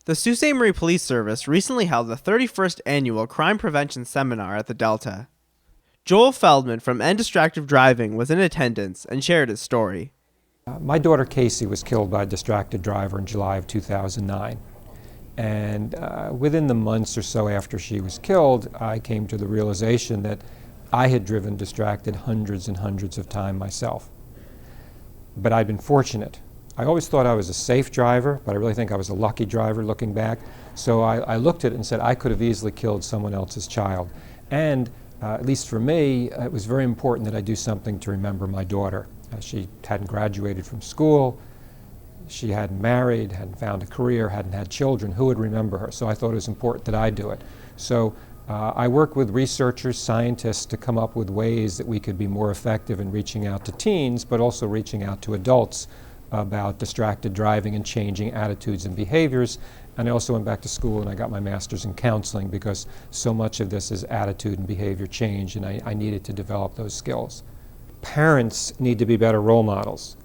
The Sault Ste. Marie Police Service recently held the 31st Annual Crime Prevention Seminar at the Delta. Joel Feldman from End Distracted Driving was in attendance and shared his story. My daughter Casey was killed by a distracted driver in July of 2009. And within the months or so after she was killed, I came to the realization that I had driven distracted hundreds and hundreds of times myself. But I'd been fortunate. I always thought I was a safe driver, but I really think I was a lucky driver looking back. So I looked at it and said I could have easily killed someone else's child. And at least for me, it was very important that I do something to remember my daughter. She hadn't graduated from school. She hadn't married, hadn't found a career, hadn't had children. Who would remember her? So I thought it was important that I do it. So I work with researchers, scientists to come up with ways that we could be more effective in reaching out to teens, but also reaching out to adults about distracted driving and changing attitudes and behaviors. And I also went back to school and I got my master's in counseling because so much of this is attitude and behavior change, and I needed to develop those skills. Parents need to be better role models.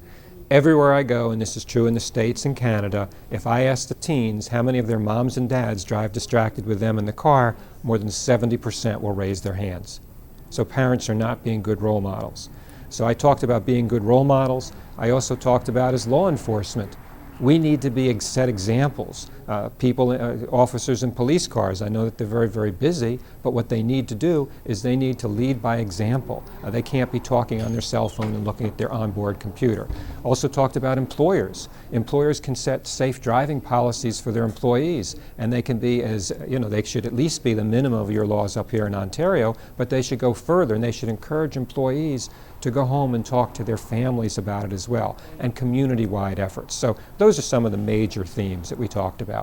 Everywhere I go, and this is true in the States and Canada, if I ask the teens how many of their moms and dads drive distracted with them in the car, more than 70% will raise their hands. So parents are not being good role models. So I talked about being good role models. I also talked about as law enforcement. We need to be set examples. Officers in police cars, I know that they're very, very busy, but what they need to do is they need to lead by example. They can't be talking on their cell phone and looking at their onboard computer. Also talked about employers. Employers can set safe driving policies for their employees, and they can be as, they should at least be the minimum of your laws up here in Ontario, but they should go further, and they should encourage employees to go home and talk to their families about it as well, and community-wide efforts. So those are some of the major themes that we talked about.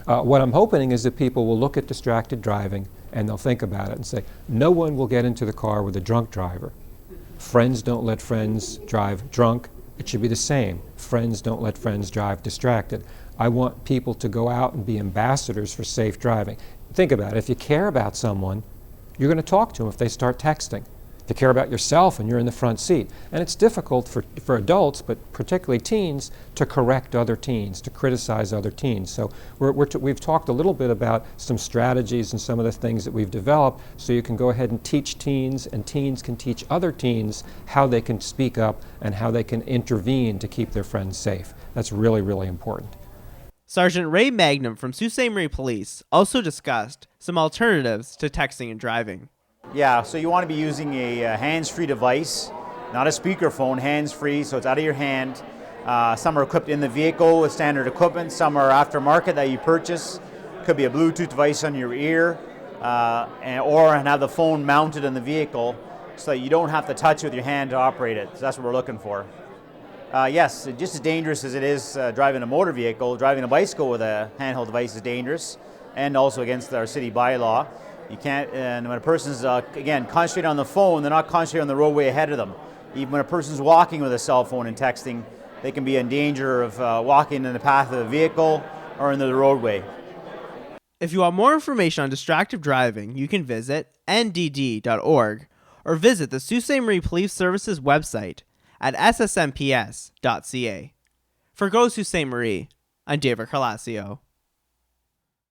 What I'm hoping is that people will look at distracted driving and they'll think about it and say, no one will get into the car with a drunk driver. Friends don't let friends drive drunk. It should be the same. Friends don't let friends drive distracted. I want people to go out and be ambassadors for safe driving. Think about it. If you care about someone, you're going to talk to them if they start texting. To care about yourself and you're in the front seat. And it's difficult for adults, but particularly teens, to correct other teens, to criticize other teens. So we've talked a little bit about some strategies and some of the things that we've developed so you can go ahead and teach teens, and teens can teach other teens how they can speak up and how they can intervene to keep their friends safe. That's really, really important. Sergeant Ray Magnum from Sault Ste. Marie Police also discussed some alternatives to texting and driving. Yeah, so you want to be using a hands-free device, not a speakerphone, hands-free, so it's out of your hand. Some are equipped in the vehicle with standard equipment, some are aftermarket that you purchase. Could be a Bluetooth device on your ear, or have the phone mounted in the vehicle so that you don't have to touch it with your hand to operate it. So that's what we're looking for. Yes, just as dangerous as it is driving a motor vehicle, driving a bicycle with a handheld device is dangerous, and also against our city bylaw. You can't, and when a person's, again, concentrating on the phone, they're not concentrating on the roadway ahead of them. Even when a person's walking with a cell phone and texting, they can be in danger of walking in the path of the vehicle or into the roadway. If you want more information on distracted driving, you can visit ndd.org or visit the Sault Ste. Marie Police Service's website at ssmps.ca. For Go Sault Ste. Marie, I'm David Carlasio.